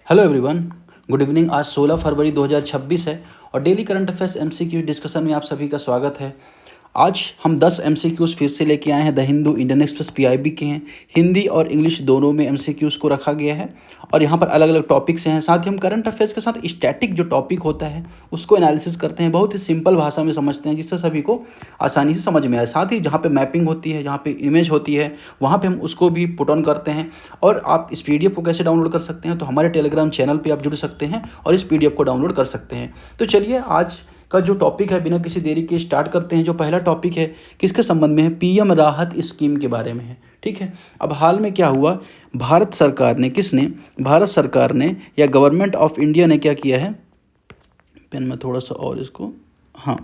Hello everyone, good evening. आज 16 फरवरी 2026 है और daily current affairs MCQ discussion में आप सभी का स्वागत है। आज हम 10 एमसीक्यूज़ फिर से लेके आए हैं। The Hindu, Indian express, PIB के हैं। हिंदी और इंग्लिश दोनों में एमसीक्यूज़ को रखा गया है और यहाँ पर अलग अलग टॉपिक्स हैं। साथ ही हम करंट अफेयर्स के साथ स्टैटिक जो टॉपिक होता है उसको एनालिसिस करते हैं, बहुत ही सिंपल भाषा में समझते हैं जिससे सभी को आसानी से समझ में आए। साथ ही जहाँ पे मैपिंग होती है, जहाँ पे इमेज होती है, वहाँ पे हम उसको भी पुट ऑन करते हैं। और आप इस पीडीएफ को कैसे डाउनलोड कर सकते हैं, तो हमारे टेलीग्राम चैनल पे आप जुड़ सकते हैं और इस पीडीएफ को डाउनलोड कर सकते हैं। तो चलिए आज का जो टॉपिक है बिना किसी देरी के स्टार्ट करते हैं। जो पहला टॉपिक है किसके संबंध में है? पीएम राहत स्कीम के बारे में है। ठीक है, अब हाल में क्या हुआ, भारत सरकार ने या गवर्नमेंट ऑफ इंडिया ने क्या किया है, पेन में थोड़ा सा और इसको, हाँ,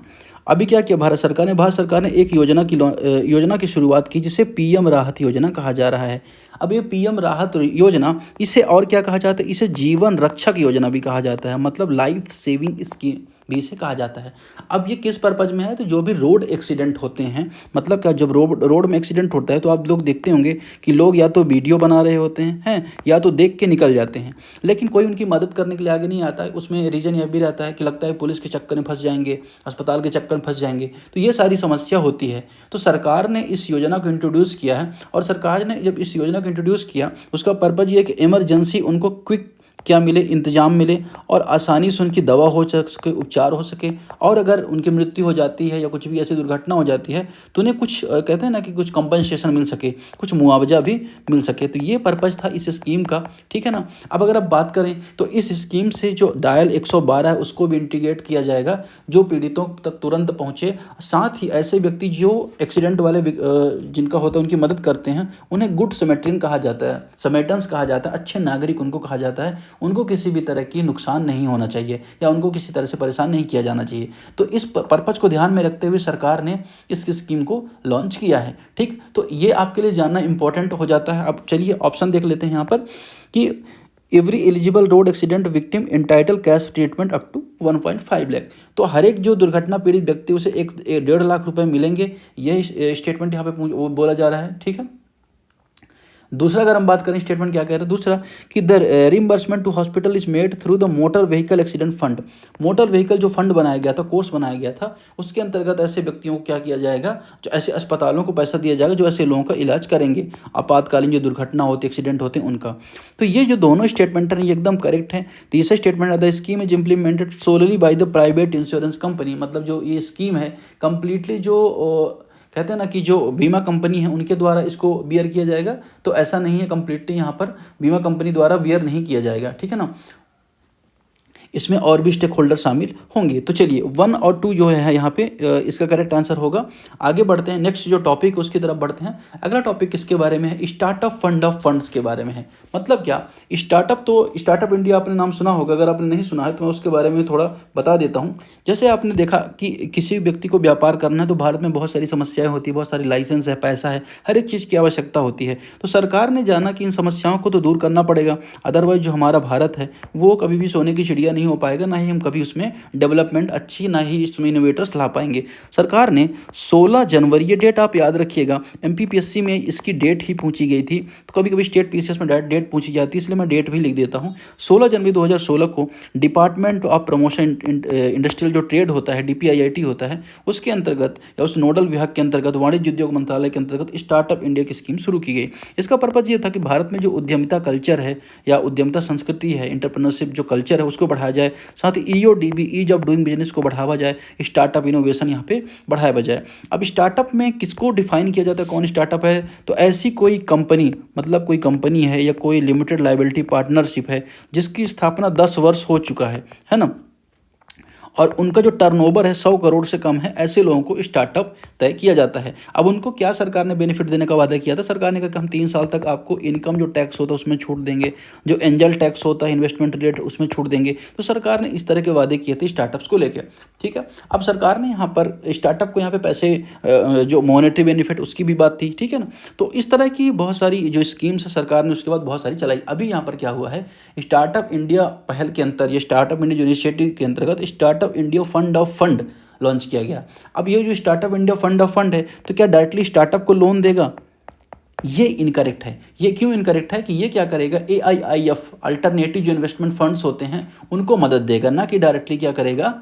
अभी क्या किया भारत सरकार ने एक योजना की शुरुआत की जिसे पीएम राहत योजना कहा जा रहा है। अब ये पीएम राहत योजना, इसे और क्या कहा जाता है? इसे जीवन रक्षक योजना भी कहा जाता है, मतलब लाइफ सेविंग स्कीम भी इसे कहा जाता है। अब ये किस पर्पज में है? तो जो भी रोड एक्सीडेंट होते हैं, मतलब क्या, जब रोड में एक्सीडेंट होता है तो आप लोग देखते होंगे कि लोग या तो वीडियो बना रहे होते हैं या तो देख के निकल जाते हैं, लेकिन कोई उनकी मदद करने के लिए आगे नहीं आता है। उसमें रीज़न यह भी रहता है कि लगता है पुलिस के चक्कर में फंस जाएंगे, अस्पताल के चक्कर में फंस जाएंगे, तो ये सारी समस्या होती है। तो सरकार ने इस योजना को इंट्रोड्यूस किया है और सरकार ने जब इस योजना को इंट्रोड्यूस किया उसका पर्पज ये है कि इमरजेंसी उनको क्विक क्या मिले, इंतजाम मिले और आसानी से उनकी दवा हो सके, उपचार हो सके। और अगर उनकी मृत्यु हो जाती है या कुछ भी ऐसी दुर्घटना हो जाती है तो उन्हें कुछ कहते हैं ना कि कुछ कंपनसेशन मिल सके, कुछ मुआवजा भी मिल सके। तो ये पर्पज़ था इस स्कीम का। ठीक है ना। अब अगर आप बात करें तो इस स्कीम से जो डायल 112 है उसको भी इंटीग्रेट किया जाएगा जो पीड़ितों तक तुरंत पहुँचे। साथ ही ऐसे व्यक्ति जो एक्सीडेंट वाले जिनका होता है उनकी मदद करते हैं उन्हें गुड समैरिटन कहा जाता है, समैरिटन्स कहा जाता है, अच्छे नागरिक उनको कहा जाता है। उनको किसी भी तरह की नुकसान नहीं होना चाहिए या उनको किसी तरह से परेशान नहीं किया जाना चाहिए। तो इस पर्पज को ध्यान में रखते हुए सरकार ने इस स्कीम को लॉन्च किया है। ठीक, तो ये आपके लिए जानना इंपॉर्टेंट हो जाता है। अब चलिए ऑप्शन देख लेते हैं यहाँ पर कि every eligible road accident victim entitle cash treatment up to 1.5 lakh. तो हर एक जो दुर्घटना पीड़ित व्यक्ति उसे 1.5 लाख रुपए मिलेंगे, यह स्टेटमेंट यहाँ पे बोला जा रहा है। ठीक है। दूसरा अगर हम बात करें स्टेटमेंट क्या कह रहा है, दूसरा कि the reimbursement to hospital is made through the motor vehicle accident fund. Motor vehicle जो फंड बनाया गया था, कोर्स बनाया गया था, उसके अंतर्गत ऐसे व्यक्तियों को क्या किया जाएगा, जो ऐसे अस्पतालों को पैसा दिया जाएगा जो ऐसे लोगों का इलाज करेंगे, आपातकालीन जो दुर्घटना होती है, एक्सीडेंट होते हैं उनका। तो ये जो दोनों स्टेटमेंट हैं ये एकदम करेक्ट है। तीसरा स्टेटमेंट है the scheme is implemented solely by the private insurance company. मतलब जो ये स्कीम है कंप्लीटली जो कहते हैं ना कि जो बीमा कंपनी है उनके द्वारा इसको बियर किया जाएगा। तो ऐसा नहीं है, कंप्लीटली यहाँ पर बीमा कंपनी द्वारा बियर नहीं किया जाएगा। ठीक है ना, इसमें और भी स्टेक होल्डर शामिल होंगे। तो चलिए 1 और 2 जो है यहाँ पे इसका करेक्ट आंसर होगा। आगे बढ़ते हैं, नेक्स्ट जो टॉपिक उसकी तरफ बढ़ते हैं। अगला टॉपिक किसके बारे में है? स्टार्टअप फंड ऑफ फंड्स के बारे में है। मतलब क्या, स्टार्टअप, तो स्टार्टअप इंडिया आपने नाम सुना होगा, अगर आपने नहीं सुना है तो मैं उसके बारे में थोड़ा बता देता हूँ। जैसे आपने देखा कि किसी व्यक्ति को व्यापार करना है तो भारत में बहुत सारी समस्याएं होती है, बहुत सारी लाइसेंस है, पैसा है, हर एक चीज़ की आवश्यकता होती है। तो सरकार ने जाना कि इन समस्याओं को तो दूर करना पड़ेगा, अदरवाइज जो हमारा भारत है वो कभी भी सोने की चिड़िया नहीं हो पाएगा, ना ही हम कभी उसमें डेवलपमेंट अच्छी, ना ही इसमें इनोवेटर्स ला पाएंगे। सरकार ने 16 जनवरी, ये डेट आप याद रखिएगा, एमपीपीएससी में इसकी डेट ही पूछी गई थी। तो कभी कभी स्टेट पीसीएस में डेट पूछी जाती है, इसलिए मैं डेट भी लिख देता हूँ। 16 जनवरी 2016 को डिपार्टमेंट ऑफ प्रमोशन इंडस्ट्रियल जो ट्रेड होता है, डीपीआईआईटी होता है, उसके अंतर्गत या उस नोडल विभाग के अंतर्गत वाणिज्य उद्योग मंत्रालय के अंतर्गत स्टार्टअप इंडिया की स्कीम शुरू की गई। इसका पर्पज ये था कि भारत में जो उद्यमिता कल्चर है या उद्यमिता संस्कृति है, इंटरप्रेन्योरशिप जो कल्चर है उसको बढ़ाया जाए, साथ ही EODB, ease of doing business को बढ़ावा जाए, स्टार्टअप इनोवेशन यहाँ पे बढ़ाया जाए। अब स्टार्टअप में किसको डिफाइन किया जाता है, कौन स्टार्टअप है? तो ऐसी कोई कंपनी, मतलब कोई कंपनी है या कोई लिमिटेड लायबिलिटी पार्टनरशिप है जिसकी स्थापना 10 वर्ष हो चुका है ना, और उनका जो टर्नओवर है 100 करोड़ से कम है, ऐसे लोगों को स्टार्टअप तय किया जाता है। अब उनको क्या सरकार ने बेनिफिट देने का वादा किया था? सरकार ने कहा कि हम 3 साल तक आपको इनकम जो टैक्स होता है उसमें छूट देंगे, जो एंजल टैक्स होता है इन्वेस्टमेंट रिलेटेड उसमें छूट देंगे। तो सरकार ने इस तरह के वादे किए थे स्टार्टअप्स को लेकर। ठीक है, अब सरकार ने यहाँ पर स्टार्टअप को यहाँ पे पैसे जो मॉनेटरी बेनिफिट उसकी भी बात थी। ठीक है ना, तो इस तरह की बहुत सारी जो स्कीम्स है सरकार ने उसके बाद बहुत सारी चलाई। अभी यहाँ पर क्या हुआ है, स्टार्टअप इंडिया पहल के अंतर, ये स्टार्टअप इंडिया जो इनिशिएटिव के अंतर्गत startup India fund of fund launch किया गया। अब ये जो startup India fund of fund है तो क्या डायरेक्टली स्टार्टअप को लोन देगा? ये इनकरेक्ट है। ये क्यों इनकरेक्ट है कि ये क्या करेगा, AIIF अल्टरनेटिव जो इन्वेस्टमेंट फंड्स होते हैं उनको मदद देगा, ना कि डायरेक्टली क्या करेगा,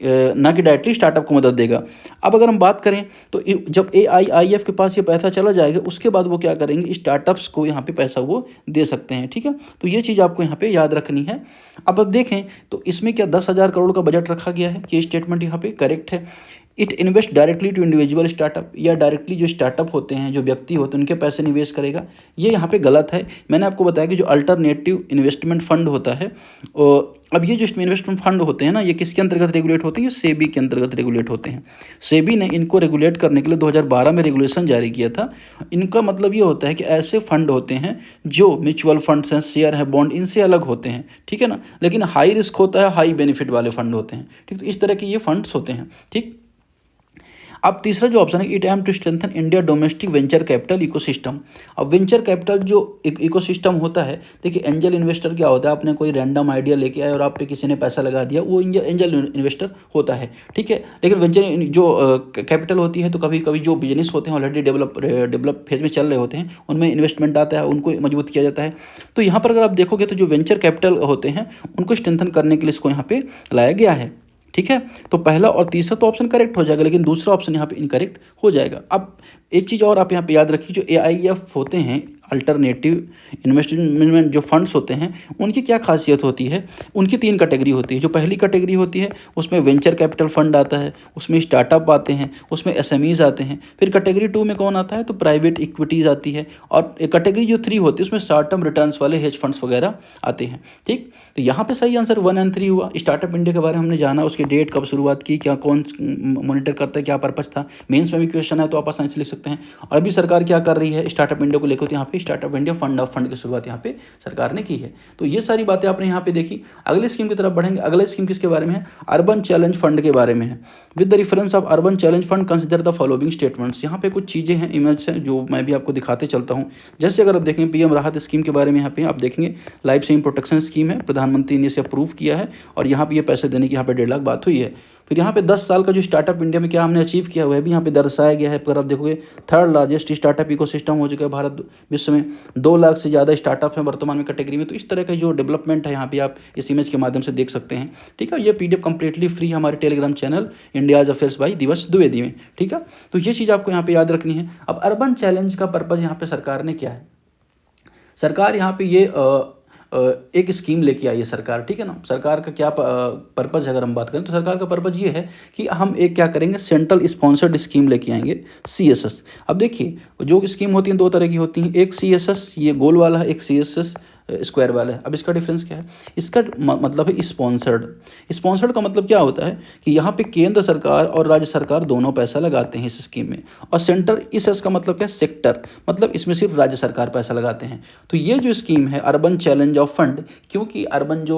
ना कि डायरेक्टली स्टार्टअप को मदद देगा। अब अगर हम बात करें तो जब AIIF के पास ये पैसा चला जाएगा उसके बाद वो क्या करेंगे, स्टार्टअप्स को यहाँ पे पैसा वो दे सकते हैं, ठीक है। तो ये चीज़ आपको यहाँ पे याद रखनी है। अब देखें तो इसमें क्या 10,000 करोड़ का बजट रखा गया है, ये स्टेटमेंट यहाँ पे करेक्ट है। It invest directly to individual startup, या डायरेक्टली जो स्टार्टअप होते हैं, जो व्यक्ति होते हैं, उनके पैसे निवेश करेगा, ये यहाँ पे गलत है। मैंने आपको बताया कि जो अल्टरनेटिव इन्वेस्टमेंट फंड होता है, अब ये जो इन्वेस्टमेंट फंड होते हैं ना, ये किसके अंतर्गत रेगुलेट होते हैं, ये सेबी के अंतर्गत रेगुलेट होते हैं। सेबी ने इनको रेगुलेट करने के लिए 2012 में रेगुलेशन जारी किया था। इनका मतलब ये होता है कि ऐसे फंड होते हैं जो म्यूचुअल फंड्स हैं, शेयर है, बॉन्ड, इनसे अलग होते हैं, ठीक है ना, लेकिन हाई रिस्क होता है, हाई बेनिफिट वाले फंड होते हैं, ठीक। तो इस तरह के ये फंड्स होते हैं, ठीक। अब तीसरा जो ऑप्शन है, it aim to strengthen India domestic venture capital ecosystem. अब वेंचर कैपिटल जो इकोसिस्टम होता है, देखिए एंजल इन्वेस्टर क्या होता है, आपने कोई रैंडम आइडिया लेके आए और आप पे किसी ने पैसा लगा दिया, वो एंजल इन्वेस्टर होता है, ठीक है। लेकिन वेंचर जो कैपिटल होती है, तो कभी कभी जो बिजनेस होते हैं ऑलरेडी डेवलप फेज में चल रहे होते हैं, उनमें इन्वेस्टमेंट आता है, उनको मजबूत किया जाता है। तो यहाँ पर अगर आप देखोगे तो जो वेंचर कैपिटल होते हैं उनको स्ट्रेंथन करने के लिए इसको यहाँ पे लाया गया है, ठीक है। तो पहला और तीसरा तो ऑप्शन करेक्ट हो जाएगा, लेकिन दूसरा ऑप्शन यहाँ पे इनकरेक्ट हो जाएगा। अब एक चीज़ और आप यहाँ पे याद रखिए, जो AIF होते हैं अल्टरनेटिव इन्वेस्टमेंट जो फंड्स होते हैं, उनकी क्या खासियत होती है, उनकी 3 कैटेगरी होती है। जो पहली कैटेगरी होती है उसमें वेंचर कैपिटल फंड आता है, उसमें स्टार्टअप आते हैं, उसमें SMEs आते हैं। फिर कैटेगरी 2 में कौन आता है, तो प्राइवेट इक्विटीज़ आती है। और कैटेगरी जो 3 होती है उसमें शॉर्ट टर्म रिटर्न्स वाले हेज फंड्स वगैरह आते हैं, ठीक। तो यहाँ पे सही आंसर 1 और 3 हुआ। स्टार्टअप इंडिया के बारे में हमने जाना, उसकी डेट कब शुरुआत की, क्या कौन मॉनिटर करता है, क्या पर्पज था, मेंस में भी क्वेश्चन है तो आप आसानी से लिख सकते हैं। और अभी सरकार क्या कर रही है स्टार्टअप इंडिया को लेकर, तो यहाँ पे startup India fund of fund की शुरुआत यहाँ पे सरकार ने की है। तो ये सारी बातें आपने यहाँ पे देखी। अगले स्कीम की तरफ बढ़ेंगे। अगला स्कीम किसके बारे में है, अर्बन चैलेंज फंड के बारे में है। With the reference of urban challenge fund consider the following statements. यहाँ पे कुछ चीज़ें हैं, इमेज हैं, जो मैं भी आपको दिखाते चलता हूँ। जैसे अगर आप देखें PM राहत स्कीम के बारे में, यहाँ पे आप देखेंगे लाइफ सेविंग प्रोटेक्शन स्कीम है, प्रधानमंत्री ने इसे अप्रूव किया है और यहाँ पे ये पैसे देने की यहाँ पे 1.5 लाख बात हुई है। फिर यहाँ पे 10 साल का जो स्टार्टअप इंडिया में क्या हमने अचीव किया हुआ है भी यहाँ पे दर्शाया गया है। अगर आप देखोगे 3rd लार्जेस्ट स्टार्टअप इकोसिस्टम हो चुका है भारत विश्व में, 2 लाख से ज़्यादा स्टार्टअप हैं वर्तमान में कैटेगरी में। तो इस तरह का जो डेवलपमेंट है यहाँ पे आप इस इमेज के माध्यम से देख सकते हैं, ठीक है। ये PDF कंप्लीटली फ्री हमारे Telegram channel India's affairs by दिवस द्विवेदी में, ठीक है। तो ये चीज़ आपको यहाँ पे याद रखनी है। अब अर्बन चैलेंज का पर्पज़ यहाँ पे सरकार ने क्या है, सरकार यहाँ पे ये एक स्कीम लेके आई है सरकार, ठीक है ना। सरकार का क्या पर्पज़ है, अगर हम बात करें तो सरकार का पर्पज़ ये है कि हम एक क्या करेंगे, सेंट्रल स्पॉन्सर्ड स्कीम लेके आएंगे, CSS। अब देखिए जो स्कीम होती हैं 2 तरह की होती हैं, एक CSS ये गोल वाला है, एक CSS स्क्वायर वाला है। अब इसका डिफरेंस क्या है, इसका मतलब है स्पॉन्सर्ड। स्पॉन्सर्ड का मतलब क्या होता है कि यहाँ पे केंद्र सरकार और राज्य सरकार दोनों पैसा लगाते हैं इस स्कीम में, और सेंटर इस का मतलब क्या है, सेक्टर, मतलब इसमें सिर्फ राज्य सरकार पैसा लगाते हैं। तो ये जो स्कीम है अर्बन चैलेंज ऑफ फंड, क्योंकि अर्बन जो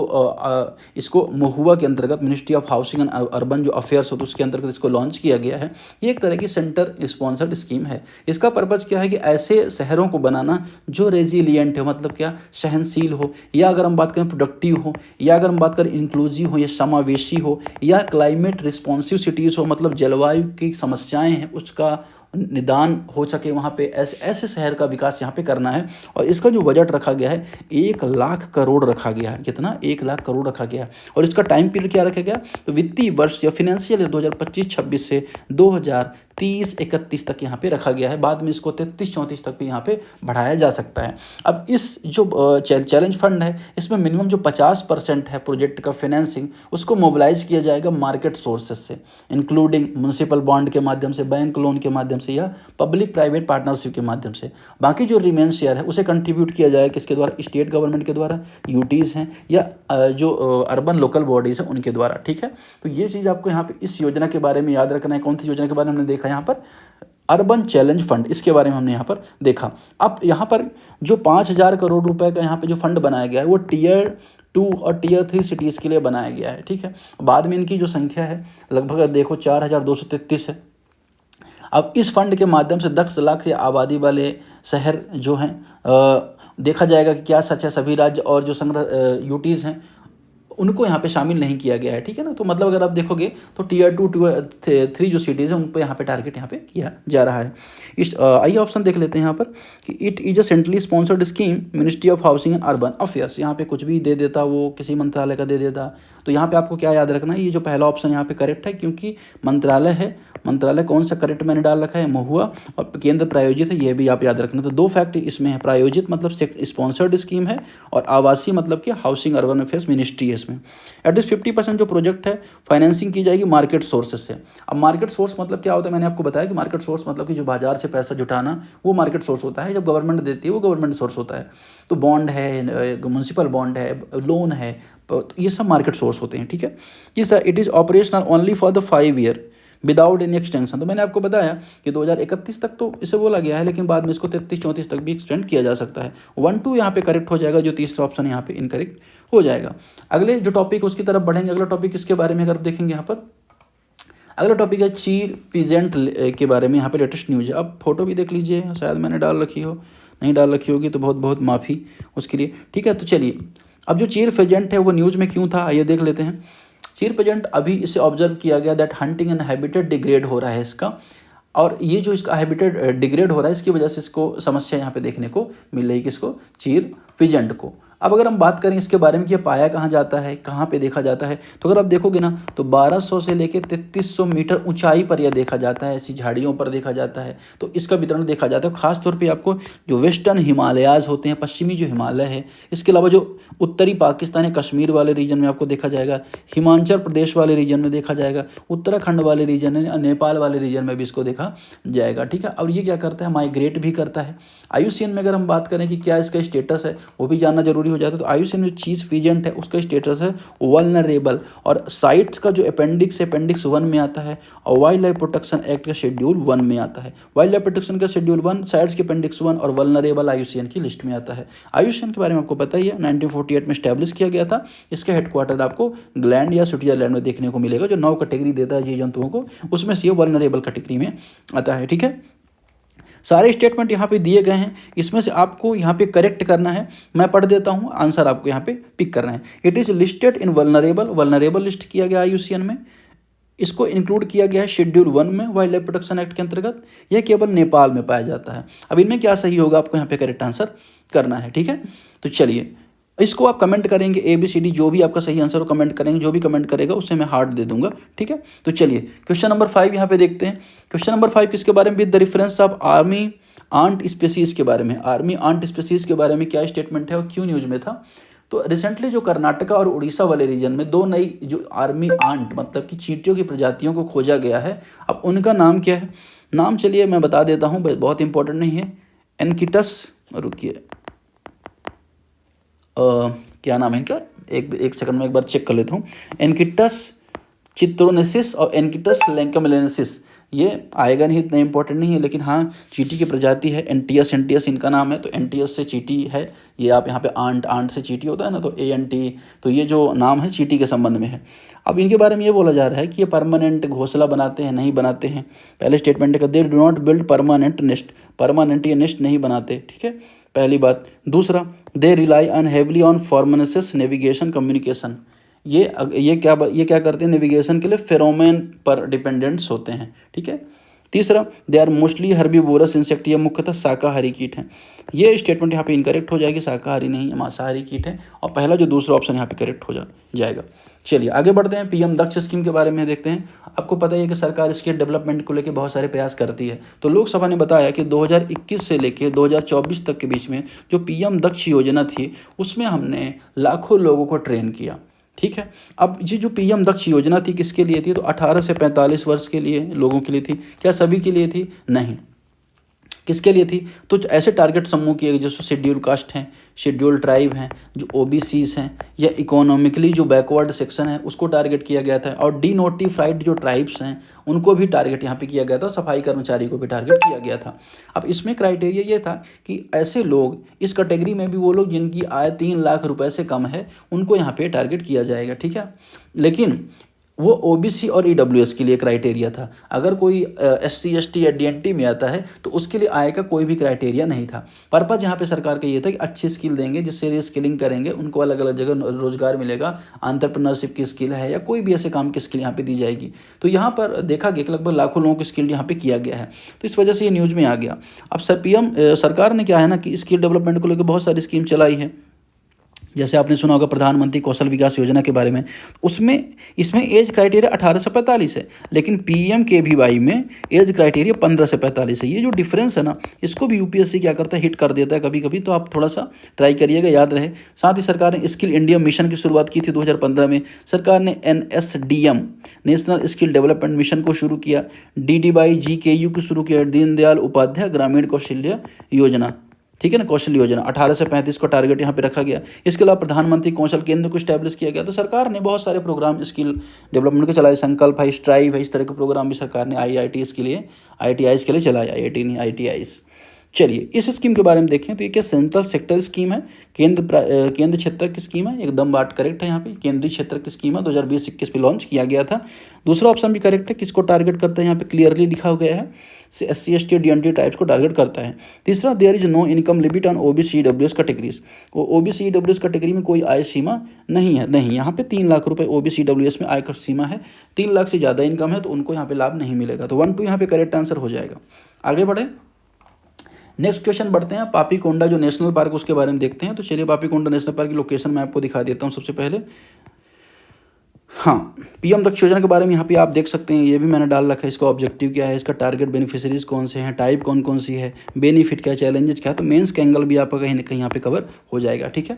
इसको महुआ के अंतर्गत ministry of housing and urban जो अफेयर्स होते हैं उसके अंतर्गत इसको लॉन्च किया गया है। ये एक तरह की सेंटर स्पॉन्सर्ड स्कीम है। इसका पर्पज़ क्या है कि ऐसे शहरों को बनाना जो रेजिलियंट है, मतलब क्या, सहनशील हो, या अगर हम बात करें प्रोडक्टिव हो, या अगर हम बात करें इंक्लूसिव हो या समावेशी हो, या क्लाइमेट रिस्पॉन्सिव सिटीज़ हो, मतलब जलवायु की समस्याएं हैं उसका निदान हो सके, वहाँ पे ऐसे शहर का विकास यहाँ पे करना है। और इसका जो बजट रखा गया है 1 लाख करोड़ रखा गया है। कितना, 1 लाख करोड़ रखा गया है। और इसका टाइम पीरियड क्या रखा गया, तो वित्तीय वर्ष या फिनेंशियल ईयर 2025-26 से 2030-31 तक यहाँ पे रखा गया है। बाद में इसको 33-34 तक भी यहाँ पे बढ़ाया जा सकता है। अब इस जो चैलेंज फंड है, इसमें मिनिमम जो 50% है प्रोजेक्ट का फाइनेंसिंग, उसको मोबिलाइज किया जाएगा मार्केट सोर्सेज से, इंक्लूडिंग म्यूनसिपल बॉन्ड के माध्यम से, बैंक लोन के माध्यम से, या पब्लिक प्राइवेट पार्टनरशिप के माध्यम से। बाकी जो रिमेन शेयर है उसे कंट्रीब्यूट किया जाएगा किसके द्वारा, स्टेट गवर्नमेंट के द्वारा, यूटीज़ हैं, या जो अर्बन लोकल बॉडीज़ हैं उनके द्वारा, ठीक है। तो ये चीज़ आपको यहाँ पे इस योजना के बारे में याद रखना है। कौन सी योजना के बारे में हमने देखा यहाँ पर, अर्बन चैलेंज फंड, इसके बारे में हमने यहाँ पर देखा। अब यहाँ पर जो 5,000 करोड़ रुपए का यहाँ पे जो फंड बनाया गया है वो Tier 2 और Tier 3 सिटीज़ के लिए बनाया गया है, ठीक है। बाद में इनकी जो संख्या है लगभग देखो 4,233 है। अब इस फंड के माध्यम से 10 लाख से आबादी वाले शहर जो हैं देखा जाएगा कि क्या सच है, सभी राज्य और जो संग्रह यूटीज़ हैं उनको यहाँ पे शामिल नहीं किया गया है, ठीक है ना। तो मतलब अगर आप देखोगे तो Tier 2 Tier 3 जो सिटीज़ हैं उन पर यहाँ पे टारगेट यहाँ पे किया जा रहा है। इस आइए ऑप्शन देख लेते हैं यहाँ पर कि it is a centrally sponsored scheme, ministry of housing and urban affairs. यहाँ पे कुछ भी दे देता, वो किसी मंत्रालय का दे देता। तो यहाँ पे आपको क्या याद रखना है, ये जो पहला ऑप्शन यहाँ पे करेक्ट है, क्योंकि मंत्रालय है। मंत्रालय कौन सा करेक्ट मैंने डाल रखा है, महुआ, और केंद्र प्रायोजित है, ये भी आप याद रखना। तो दो फैक्ट इसमें है, प्रायोजित मतलब स्पॉन्सर्ड स्कीम है, और आवासीय मतलब कि हाउसिंग अर्बन अफेयर्स मिनिस्ट्री है इसमें। एटलीस्ट 50% जो प्रोजेक्ट है फाइनेंसिंग की जाएगी मार्केट सोर्सेस से। अब मार्केट सोर्स मतलब क्या होता है, मैंने आपको बताया कि मार्केट सोर्स मतलब कि जो बाजार से पैसा जुटाना, वो मार्केट सोर्स होता है। जब गवर्नमेंट देती है वो गवर्नमेंट सोर्स होता है। तो बॉन्ड है, म्यूनसिपल बॉन्ड है, लोन है, तो ये सब मार्केट सोर्स होते हैं, ठीक है। ये sir it is operational only for the 5 year without any extension. तो मैंने आपको बताया कि 2031 तक तो इसे बोला गया है, लेकिन बाद में इसको 33-34 तक भी एक्सटेंड किया जा सकता है। 1-2 यहाँ पे करेक्ट हो जाएगा, जो तीसरा ऑप्शन यहाँ पे इनकरेक्ट हो जाएगा। अगले जो टॉपिक उसकी तरफ बढ़ेंगे, अगला टॉपिक इसके बारे में अगर देखेंगे यहाँ पर, अगला टॉपिक है चीर फिजेंट के बारे में। यहाँ पे लेटेस्ट न्यूज़ है। अब फोटो भी देख लीजिए, शायद मैंने डाल रखी हो, नहीं डाल रखी होगी तो बहुत बहुत माफ़ी उसके लिए, ठीक है। तो चलिए, अब जो चीर फिजेंट है वो न्यूज़ में क्यों था, ये देख लेते हैं। चीर फिजेंट अभी इसे ऑब्जर्व किया गया that hunting and habitat degrade हो रहा है इसका, और ये जो इसका हैबिटेट डिग्रेड हो रहा है, इसकी वजह से इसको समस्या यहाँ पे देखने को मिल रही है, किसको, चीर फिजेंट को। अब अगर हम बात करें इसके बारे में कि ये पाया कहाँ जाता है, कहाँ पे देखा जाता है, तो अगर आप देखोगे ना तो 1200 से लेकर 3300 मीटर ऊंचाई पर यह देखा जाता है, ऐसी झाड़ियों पर देखा जाता है। तो इसका वितरण देखा जाता है खासतौर पे आपको जो वेस्टर्न हिमालयाज़ होते हैं, पश्चिमी जो हिमालय है, इसके अलावा जो उत्तरी पाकिस्तान है, कश्मीर वाले रीजन में आपको देखा जाएगा, हिमाचल प्रदेश वाले रीजन में देखा जाएगा, उत्तराखंड वाले रीजन में, नेपाल वाले रीजन में भी इसको देखा जाएगा, ठीक है। और ये क्या करता है, माइग्रेट भी करता है। IUCN में अगर हम बात करें कि क्या इसका स्टेटस है, वो भी जानना जरूरी हो जाता है। तो IUCN में चीज फिजेंट है, उसका स्टेटस है वल्नरेबल, और साइट्स का जो अपेंडिक्स है, अपेंडिक्स 1 में आता है, और वाइल्ड लाइफ प्रोटेक्शन एक्ट का शेड्यूल 1 में आता है। वाइल्ड लाइफ प्रोटेक्शन का शेड्यूल 1, साइट्स के अपेंडिक्स 1 और वल्नरेबल IUCN की लिस्ट में आता है। IUCN के बारे में आपको पता ही है, 1948 में स्टैब्लिश किया गया था। इसका हेडक्वार्टर आपको ग्लैंड या स्विट्जरलैंड में देखने को मिलेगा, जो 9 कैटेगरी देता है जीव जंतुओं को, उसमें से ये वल्नरेबल कैटेगरी में आता है, ठीक है। सारे स्टेटमेंट यहाँ पे दिए गए हैं, इसमें से आपको यहाँ पे करेक्ट करना है। मैं पढ़ देता हूँ, आंसर आपको यहाँ पे पिक करना है। It is listed in vulnerable, vulnerable list किया गया IUCN में। इसको इंक्लूड किया गया है शेड्यूल 1 में वाइल्ड लाइफ प्रोटेक्शन एक्ट के अंतर्गत। यह केवल नेपाल में पाया जाता है। अब इनमें क्या सही होगा, आपको यहाँ पे करेक्ट आंसर करना है, ठीक है। तो चलिए, इसको आप कमेंट करेंगे, ABCD जो भी आपका सही आंसर हो कमेंट करेंगे, जो भी कमेंट करेगा उससे मैं हार्ट दे दूंगा, ठीक है। तो चलिए क्वेश्चन नंबर 5 यहाँ पे देखते हैं। क्वेश्चन नंबर 5 किसके बारे में, with the reference of army ant species के बारे में। आर्मी आंट स्पीसीज के बारे में क्या स्टेटमेंट है और क्यों न्यूज में था। तो रिसेंटली जो कर्नाटका और उड़ीसा वाले रीजन में 2 नई जो आर्मी आंट मतलब कि चींटियों की प्रजातियों को खोजा गया है। अब उनका नाम क्या है, नाम चलिए मैं बता देता हूँ, बहुत इंपॉर्टेंट नहीं है। एनकिटस, रुकिए क्या नाम है इनका, एक सेकंड में एक बार चेक कर लेता हूँ। एनकिटस चित्रोनेसिस और एनकिटस लैंकमेलेनेसिस, ये आएगा नहीं, इतना इंपॉर्टेंट नहीं है, लेकिन हाँ चींटी की प्रजाति है। एंटियस, एंटियस इनका नाम है, तो एंटियस से चींटी है। ये आप यहाँ पे आंट, आंट से चींटी होता है ना, तो ANT, तो ये जो नाम है चींटी के संबंध में है। अब इनके बारे में ये बोला जा रहा है कि ये परमानेंट घोंसला बनाते हैं, नहीं बनाते हैं। पहले स्टेटमेंट है they do not build permanent nest, permanent ये नेस्ट नहीं बनाते, ठीक है, पहली बात। दूसरा, they rely on heavily on फॉर्मनेसिस नेविगेशन कम्युनिकेशन, ये क्या करते हैं, नेविगेशन के लिए फेरोमेन पर डिपेंडेंट्स होते हैं, ठीक है। तीसरा, they are mostly herbivorous insect, ये मुख्यतः शाकाहारी कीट हैं। ये स्टेटमेंट यहाँ पे इनकरेक्ट हो जाएगी, शाकाहारी नहीं मांसाहारी कीट है, और पहला जो दूसरा ऑप्शन यहाँ पे करेक्ट हो जाएगा। चलिए आगे बढ़ते हैं। PM दक्ष स्कीम के बारे में देखते हैं। आपको पता है कि सरकार इसके डेवलपमेंट को लेकर बहुत सारे प्रयास करती है। तो लोकसभा ने बताया कि 2021 से लेकर 2024 तक के बीच में जो PM दक्ष योजना थी, उसमें हमने लाखों लोगों को ट्रेन किया, ठीक है। अब ये जो PM दक्ष योजना थी किसके लिए थी, तो 18 से 45 वर्ष के लिए लोगों के लिए थी। क्या सभी के लिए थी, नहीं, किसके लिए थी, तो ऐसे टारगेट समूह किए गए जैसे शेड्यूल कास्ट हैं, शेड्यूल ट्राइब हैं, जो OBCs हैं, या इकोनॉमिकली जो बैकवर्ड सेक्शन है उसको टारगेट किया गया था, और डीनोटिफाइड जो ट्राइब्स हैं उनको भी टारगेट यहाँ पे किया गया था, सफाई कर्मचारी को भी टारगेट किया गया था। अब इसमें क्राइटेरिया ये था कि ऐसे लोग, इस कैटेगरी में भी वो लोग जिनकी आय 3 लाख रुपए से कम है, उनको यहाँ पे टारगेट किया जाएगा, ठीक है। लेकिन वो ओबीसी और ईडब्ल्यूएस के लिए क्राइटेरिया था। अगर कोई एससी एसटी या डीएनटी में आता है तो उसके लिए आय का कोई भी क्राइटेरिया नहीं था। पर्पज यहाँ पे सरकार का ये था कि अच्छी स्किल देंगे, जिससे रीस्किलिंग करेंगे, उनको अलग अलग जगह रोजगार मिलेगा, एंटरप्रेन्योरशिप की स्किल है या कोई भी ऐसे काम की स्किल यहाँ पे दी जाएगी। तो यहाँ पर देखा गया कि लगभग लाखों लोगों की स्किल यहाँ पे किया गया है, तो इस वजह से ये न्यूज़ में आ गया। अब सर पीएम सरकार ने क्या है ना कि स्किल डेवलपमेंट को लेकर बहुत सारी स्कीम चलाई है। जैसे आपने सुना होगा प्रधानमंत्री कौशल विकास योजना के बारे में, उसमें इसमें एज क्राइटेरिया 18 से 45 है, लेकिन PMKVY में एज क्राइटेरिया 15 से 45 है। ये जो डिफरेंस है ना, इसको भी यूपीएससी क्या करता है, हिट कर देता है कभी कभी, तो आप थोड़ा सा ट्राई करिएगा, याद रहे। साथ ही सरकार ने स्किल इंडिया मिशन की शुरुआत की थी 2015 में। सरकार ने NSDM national skill development mission को शुरू किया, DDY-GKU को शुरू किया, दीनदयाल उपाध्याय ग्रामीण कौशल्य योजना, ठीक है ना, कौशल योजना 18 से 35 को टारगेट यहाँ पे रखा गया। इसके अलावा प्रधानमंत्री कौशल केंद्र को स्टैब्लिश किया गया। तो सरकार ने बहुत सारे प्रोग्राम स्किल डेवलपमेंट के चलाए, संकल्प है, स्ट्राइव है, इस तरह के प्रोग्राम भी सरकार ने IITs के लिए, ITIs के लिए चलाया, IIT नहीं ITIs। चलिए इस स्कीम के बारे में देखें तो ये क्या सेंट्रल सेक्टर स्कीम है, केंद्र क्षेत्र की स्कीम है, एकदम बात करेक्ट है। यहाँ पे केंद्रीय क्षेत्र की स्कीम है, 2020-21 में लॉन्च किया गया था। दूसरा ऑप्शन भी करेक्ट है, किसको टारगेट करता है, यहाँ पे क्लियरली लिखा गया है, SC ST DNT टाइप्स को टारगेट करता है। तीसरा, there is no income limit on OBC EWS categories, वो OBC EWS कैटेगरी में कोई आय सीमा नहीं है, नहीं, यहाँ पे 3 लाख रुपए OBC EWS में आय का सीमा है, 3 लाख से ज़्यादा इनकम है तो उनको यहाँ पे लाभ नहीं मिलेगा। तो 1 2 यहाँ पे करेक्ट आंसर हो जाएगा। आगे बढ़े, नेक्स्ट क्वेश्चन बढ़ते हैं। पापीकोंडा जो नेशनल पार्क उसके बारे में देखते हैं। तो चलिए पापीकोंडा नेशनल पार्क की लोकेशन मैं आपको दिखा देता हूँ सबसे पहले। हाँ, PM दक्ष योजना के बारे में यहाँ पे आप देख सकते हैं, ये भी मैंने डाल रखा है, इसका ऑब्जेक्टिव क्या है, इसका टारगेट बेनिफिशरीज कौन से हैं, टाइप कौन कौन सी है, बेनिफिट क्या, चैलेंजेस क्या है, तो मेंस का एंगल भी आपका कहीं ना कहीं यहाँ पे कवर हो जाएगा, ठीक है।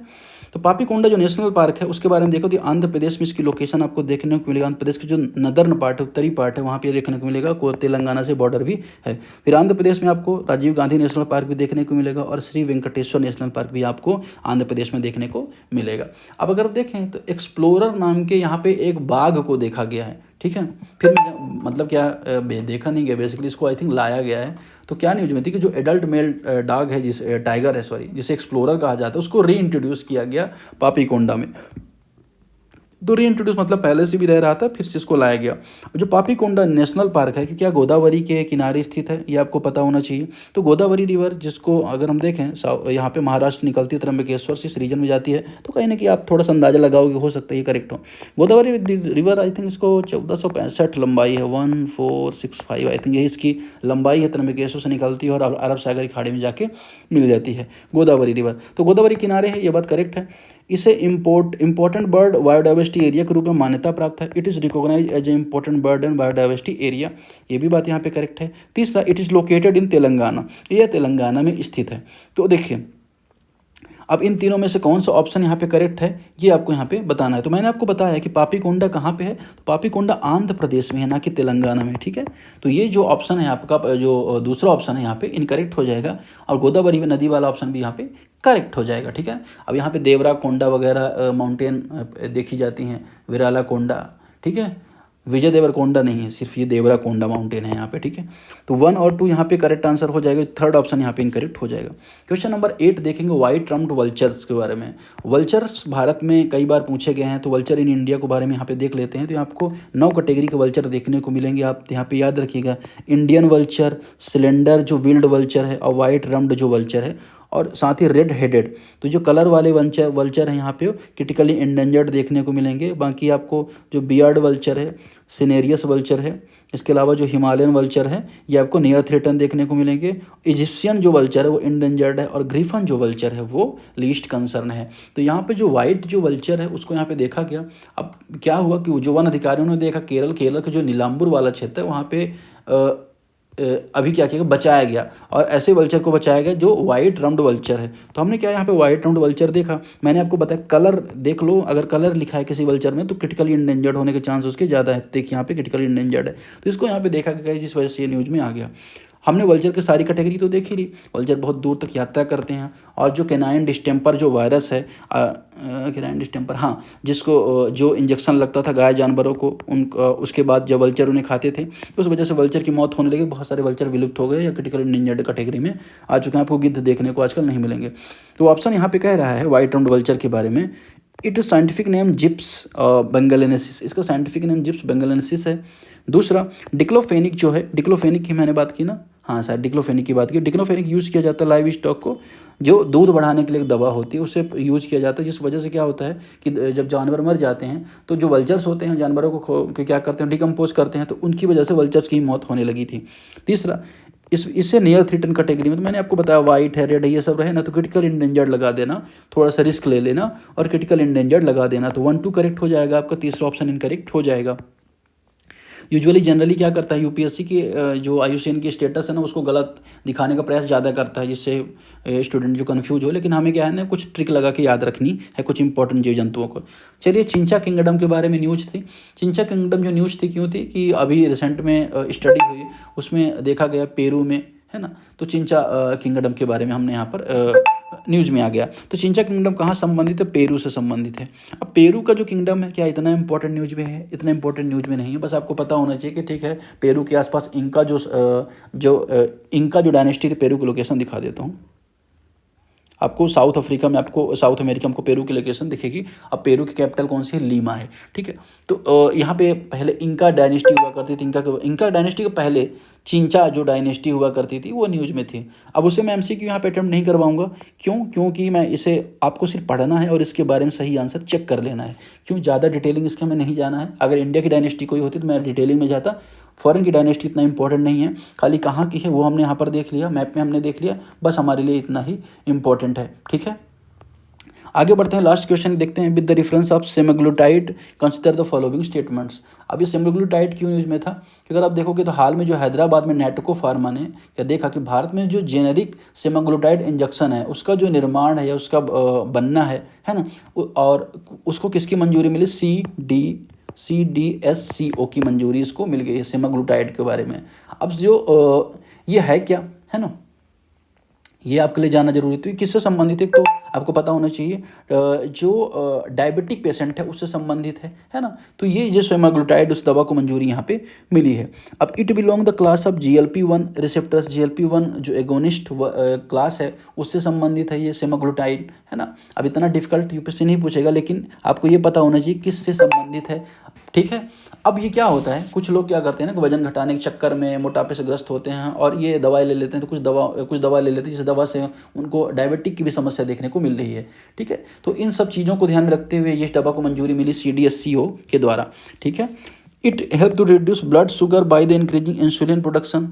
तो पापीकोंडा जो नेशनल पार्क है उसके बारे में देखो तो आंध्र प्रदेश में इसकी लोकेशन आपको देखने को मिलेगा। आंध्र प्रदेश के जो नदर्न पार्ट है, उत्तरी पार्ट है, वहाँ पे देखने को मिलेगा, को तेलंगाना से बॉर्डर भी है। फिर आंध्र प्रदेश में आपको राजीव गांधी नेशनल पार्क भी देखने को मिलेगा और श्री वेंकटेश्वर नेशनल पार्क भी आपको आंध्र प्रदेश में देखने को मिलेगा। अब अगर देखें तो एक्सप्लोरर नाम के यहाँ पे एक बाघ को देखा गया है, ठीक है। फिर मतलब क्या देखा नहीं गया, बेसिकली इसको आई थिंक लाया गया है। तो क्या न्यूज में थी कि जो एडल्ट मेल डॉग है, जिस टाइगर है सॉरी, जिसे एक्सप्लोरर कहा जाता है, उसको री इंट्रोड्यूस किया गया पापीकोंडा में। तो री इंट्रोड्यूस मतलब पहले से भी रह रहा था, फिर से इसको लाया गया। जो पापीकोंडा नेशनल पार्क है कि क्या गोदावरी के किनारे स्थित है, ये आपको पता होना चाहिए। तो गोदावरी रिवर, जिसको अगर हम देखें यहाँ पे महाराष्ट्र निकलती है, त्र्यंबकेश्वर से इस रीजन में जाती है, तो कहीं ना कहीं आप थोड़ा सा अंदाजा लगाओगे, हो सकता है ये करेक्ट हो। गोदावरी रिवर आई थिंक इसको 1465 लंबाई है, 1465 आई थिंक यही इसकी लंबाई है, त्र्यंबकेश्वर से निकलती है और अरब सागर की खाड़ी में जाके मिल जाती है गोदावरी रिवर। तो गोदावरी किनारे है, ये बात करेक्ट है। इसे इम्पोर्टेंट बर्ड बायोडाइवर्सिटी एरिया के रूप में मान्यता प्राप्त है। It is recognize as a important bird and biodiversity area, ये भी बात यहाँ पे करेक्ट है। तीसरा, it is located in Telangana, यह तेलंगाना में स्थित है। तो देखिए अब इन तीनों में से कौन सा ऑप्शन यहाँ पे करेक्ट है, ये आपको यहाँ पे बताना है। तो मैंने आपको बताया कि पापीकोंडा कहाँ पे है, तो पापीकोंडा आंध्र प्रदेश में है, ना कि तेलंगाना में, ठीक है। तो ये जो ऑप्शन है आपका, जो दूसरा ऑप्शन है यहाँ पे इनकरेक्ट हो जाएगा, और गोदावरी में नदी वाला ऑप्शन भी यहाँ पे करेक्ट हो जाएगा, ठीक है। अब यहाँ पे देवरा कोंडा वगैरह माउंटेन देखी जाती हैं, विराला कोंडा, ठीक है, विजय देवरकोंडा नहीं है, सिर्फ ये देवरा कोंडा माउंटेन है यहाँ पे, ठीक है। तो 1 और 2 यहाँ पे करेक्ट आंसर हो जाएगा, थर्ड ऑप्शन यहाँ पे इनकरेक्ट हो जाएगा। क्वेश्चन नंबर 8 देखेंगे व्हाइट ट्रम्प्ड वल्चर्स के बारे में। वल्चर्स भारत में कई बार पूछे गए हैं, तो वल्चर इन इंडिया के बारे में यहाँ पे देख लेते हैं। तो आपको 9 कैटेगरी के वल्चर देखने को मिलेंगे, आप यहाँ पे याद रखिएगा, इंडियन वल्चर, सिलेंडर जो विल्ड वल्चर है, और व्हाइट रम्ड जो वल्चर है, और साथ ही रेड हेडेड। तो जो कलर वाले वल्चर हैं यहाँ पे क्रिटिकली इंडेंजर्ड देखने को मिलेंगे। बाकी आपको जो बियर्ड वल्चर है, सिनेरियस वल्चर है, इसके अलावा जो हिमालयन वल्चर है ये आपको नियर थ्रेटन देखने को मिलेंगे। इजिप्शियन जो वल्चर है वो इंडेंजर्ड है, और ग्रिफन जो वल्चर है वो लीस्ट कंसर्न है। तो यहाँ पे जो वाइट जो वल्चर है उसको यहाँ पे देखा गया। अब क्या हुआ कि जो वन अधिकारियों ने देखा केरल का जो नीलाम्बूर वाला क्षेत्र है वहाँ पे अभी क्या किया, बचाया गया, और ऐसे वल्चर को बचाया गया जो वाइट रम्ड वल्चर है। तो हमने क्या यहाँ पे वाइट रम्ड वल्चर देखा, मैंने आपको बताया कलर देख लो, अगर कलर लिखा है किसी वल्चर में तो क्रिटिकली इंडेंजर्ड होने के चांस उसके ज़्यादा है। देखिए यहाँ पे क्रिटिकली इंडेंजर्ड है, तो इसको यहाँ पे देखा गया, जिस वजह से ये न्यूज़ में आ गया। हमने वल्चर की सारी कैटेगरी तो देख ही ली। वल्चर बहुत दूर तक यात्रा करते हैं, और जो कैनाइन डिस्टेम्पर जो वायरस है, कैनाइन डिस्टेम्पर, हाँ, जिसको जो इंजेक्शन लगता था गाय जानवरों को, उसके बाद जब वल्चर उन्हें खाते थे तो उस वजह से वल्चर की मौत होने लगी। बहुत सारे वल्चर विलुप्त हो गए या क्रिटिकल इंडेंजर्ड कैटेगरी में आ चुके हैं। आपको गिद्ध देखने को आजकल नहीं मिलेंगे। तो ऑप्शन यहाँ पे कह रहा है व्हाइट रम्ड वल्चर के बारे में, इट साइंटिफिक नेम जिप्स बेंगलेनेसिस, इसका साइंटिफिक नेम जिप्स बेंगलेनेसिस है। दूसरा डिक्लोफेनिक जो है, डिक्लोफेनिक की मैंने बात की ना, हाँ शायद डिक्लोफेनिक की बात की। डिक्लोफेनिक यूज़ किया जाता है लाइव स्टॉक को, जो दूध बढ़ाने के लिए एक दवा होती है उससे यूज़ किया जाता है, जिस वजह से क्या होता है कि जब जानवर मर जाते हैं तो जो वल्चर्स होते हैं जानवरों को क्या करते हैं, डिकम्पोज करते हैं, तो उनकी वजह से वल्चर्स की मौत होने लगी थी। तीसरा इससे नियर थ्रीटन कैटेगरी में, तो मैंने आपको बताया वाइट है, रेड है, ये सब रहे ना तो क्रिटिकल इंडेंजर्ड लगा देना, थोड़ा सा रिस्क ले लेना और क्रिटिकल इंडेंजर्ड लगा देना, तो 1-2 करेक्ट हो जाएगा आपका, तीसरा ऑप्शन इनकरेक्ट हो जाएगा। यूजुअली जनरली क्या करता है यूपीएससी की जो आईयूसीएन की स्टेटस है ना उसको गलत दिखाने का प्रयास ज़्यादा करता है, जिससे स्टूडेंट जो कंफ्यूज हो, लेकिन हमें क्या है ना कुछ ट्रिक लगा के याद रखनी है कुछ इंपॉर्टेंट जीव जंतुओं को। चलिए चिंचा किंगडम के बारे में न्यूज़ थी। चिंचा किंगडम जो न्यूज़ थी क्यों थी कि अभी रिसेंट में स्टडी हुई, उसमें देखा गया पेरू में, है ना, तो चिंचा किंगडम के बारे में हमने यहाँ पर न्यूज़ में आ गया। तो चिंचा किंगडम कहाँ संबंधित है, पेरू से संबंधित है। अब पेरू का जो किंगडम है क्या इतना इंपॉर्टेंट न्यूज़ में है, इतना इंपॉर्टेंट न्यूज़ में नहीं है, बस आपको पता होना चाहिए कि ठीक है पेरू के आसपास इंका इंका जो डायनेस्टी थी, पेरू की लोकेशन दिखा देता हूँ आपको। साउथ अफ्रीका में आपको, साउथ अमेरिका में आपको पेरू की लोकेशन दिखेगी। अब पेरू की कैपिटल कौन सी है, लीमा है, ठीक है। तो यहाँ पे पहले इंका डायनेस्टी हुआ करती थी, इंका डायनेस्टी के पहले चिंचा जो डायनेस्टी हुआ करती थी वो न्यूज़ में थी। अब उसे मैं एमसीक्यू यहाँ पे अटेम्प्ट नहीं करवाऊंगा, क्योंकि मैं इसे आपको सिर्फ पढ़ना है और इसके बारे में सही आंसर चेक कर लेना है, क्यों ज़्यादा डिटेलिंग इसका हमें नहीं जाना है। अगर इंडिया की डायनेस्टी कोई होती तो मैं डिटेलिंग में जाता, फॉरेन की डायनेस्टी इतना इंपॉर्टेंट नहीं है, खाली कहाँ की है वो हमने यहाँ पर देख लिया, मैप में हमने देख लिया, बस हमारे लिए इतना ही इंपॉर्टेंट है, ठीक है। आगे बढ़ते हैं, लास्ट क्वेश्चन देखते हैं। With the reference of semaglutide consider the following statements. अब ये सेमाग्लूटाइड क्यों न्यूज़ में था, कि अगर आप देखोगे तो हाल में जो हैदराबाद में नैटको फार्मा ने क्या देखा कि भारत में जो जेनेरिक सेमाग्लूटाइड इंजेक्शन है उसका जो निर्माण है या उसका बनना है ना, और उसको किसकी मंजूरी मिली, CDSCO की मंजूरी इसको मिल गई है सेमाग्लूटाइड के बारे में। अब जो ये है क्या, है ना, ये आपके लिए जानना जरूरी। तो ये किससे संबंधित है, तो आपको पता होना चाहिए जो डायबिटिक पेशेंट है उससे संबंधित है ना। तो ये जो सेमाग्लूटाइड उस दवा को मंजूरी यहाँ पे मिली है। अब it belong the class of GLP-1 receptors, GLP-1 जो एगोनिस्ट क्लास है उससे संबंधित है ये सेमाग्लूटाइड, है ना। अब इतना डिफिकल्ट यूपीएससी नहीं पूछेगा, लेकिन आपको ये पता होना चाहिए किससे संबंधित है, ठीक है। अब ये क्या होता है, कुछ लोग क्या करते हैं ना कि वजन घटाने के चक्कर में मोटापे से ग्रस्त होते हैं और ये दवाई ले लेते हैं, तो कुछ दवा ले लेते हैं जिस दवा से उनको डायबिटिक की भी समस्या देखने को मिल रही है, ठीक है। तो इन सब चीज़ों को ध्यान में रखते हुए ये दवा को मंजूरी मिली CDSCO के द्वारा, ठीक है। It help to reduce blood sugar by the increasing insulin production,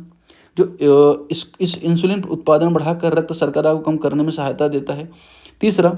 जो इस इंसुलिन उत्पादन बढ़ाकर रक्त शर्करा को कम करने में सहायता देता है। तीसरा,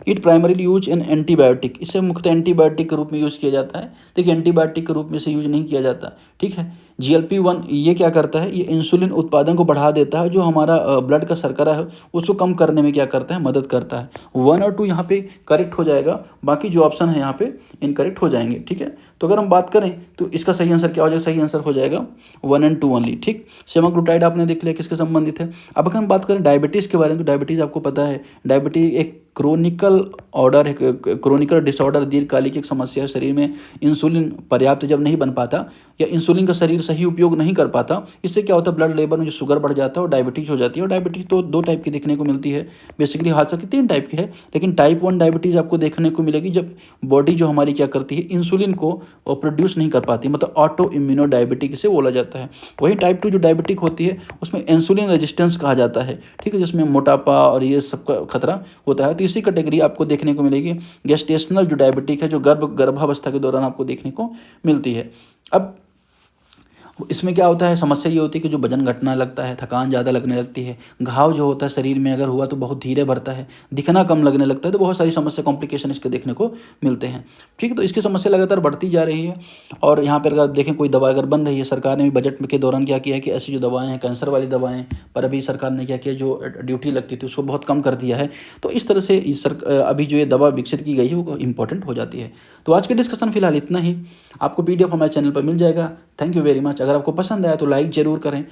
it primarily use in antibiotic, इसे मुख्यतः एंटीबायोटिक के रूप में यूज़ किया जाता है। देखिए एंटीबायोटिक के रूप में इसे यूज नहीं किया जाता, ठीक है। GLP-1 ये क्या करता है, ये इंसुलिन उत्पादन को बढ़ा देता है, जो हमारा ब्लड का शर्करा है उसको कम करने में क्या करता है, मदद करता है। 1 और 2 यहाँ पे करेक्ट हो जाएगा, बाकी जो ऑप्शन है यहाँ पे इनकरेक्ट हो जाएंगे, ठीक है। तो अगर हम बात करें तो इसका सही आंसर क्या हो जाएगा, सही आंसर हो जाएगा 1 और 2 ओनली, ठीक। सेमाग्लूटाइड आपने देख लिया किसके संबंधित है। अब अगर हम बात करें डायबिटीज़ के बारे में, तो डायबिटीज़ आपको पता है, डायबिटीज एक क्रोनिकल ऑर्डर है, क्रोनिकल डिसऑर्डर, दीर्घकालिक एक समस्या है। शरीर में इंसुलिन पर्याप्त जब नहीं बन पाता या इंसुलिन का शरीर सही उपयोग नहीं कर पाता, इससे क्या होता है ब्लड लेवल में जो शुगर बढ़ जाता है और डायबिटीज़ हो जाती है। और डायबिटीज़ तो 2 टाइप की देखने को मिलती है, बेसिकली हादसा की 3 टाइप की है, लेकिन टाइप 1 डायबिटीज़ आपको देखने को मिलेगी जब बॉडी जो हमारी क्या करती है इंसुलिन को प्रोड्यूस नहीं कर पाती, मतलब ऑटो इम्यूनो डायबिटिक इसे बोला जाता है। वही टाइप 2 जो डायबिटिक होती है उसमें इंसुलिन रेजिस्टेंस कहा जाता है, ठीक है, जिसमें मोटापा और ये सब का खतरा होता है। तीसरी कैटेगरी आपको देखने को मिलेगी गेस्टेशनल जो डायबिटिक है, जो गर्भावस्था के दौरान आपको देखने को मिलती है। अब इसमें क्या होता है, समस्या ये होती है कि जो वजन घटना लगता है, थकान ज़्यादा लगने लगती है, घाव जो होता है शरीर में अगर हुआ तो बहुत धीरे भरता है, दिखना कम लगने लगता है, तो बहुत सारी समस्या कॉम्प्लिकेशन इसके देखने को मिलते हैं, ठीक है। तो इसकी समस्या लगातार बढ़ती जा रही है। और यहाँ पर अगर देखें कोई दवा अगर बन रही है, सरकार ने भी बजट के दौरान क्या किया है कि ऐसी जो दवाएँ हैं कैंसर वाली दवाएँ पर अभी सरकार ने क्या किया, जो ड्यूटी लगती थी उसको बहुत कम कर दिया है। तो इस तरह से अभी जो ये दवा विकसित की गई है वो इंपॉर्टेंट हो जाती है। तो आज के डिस्कशन फिलहाल इतना ही, आपको PDF हमारे चैनल पर मिल जाएगा। Thank you very much. अगर आपको पसंद आया तो लाइक ज़रूर करें।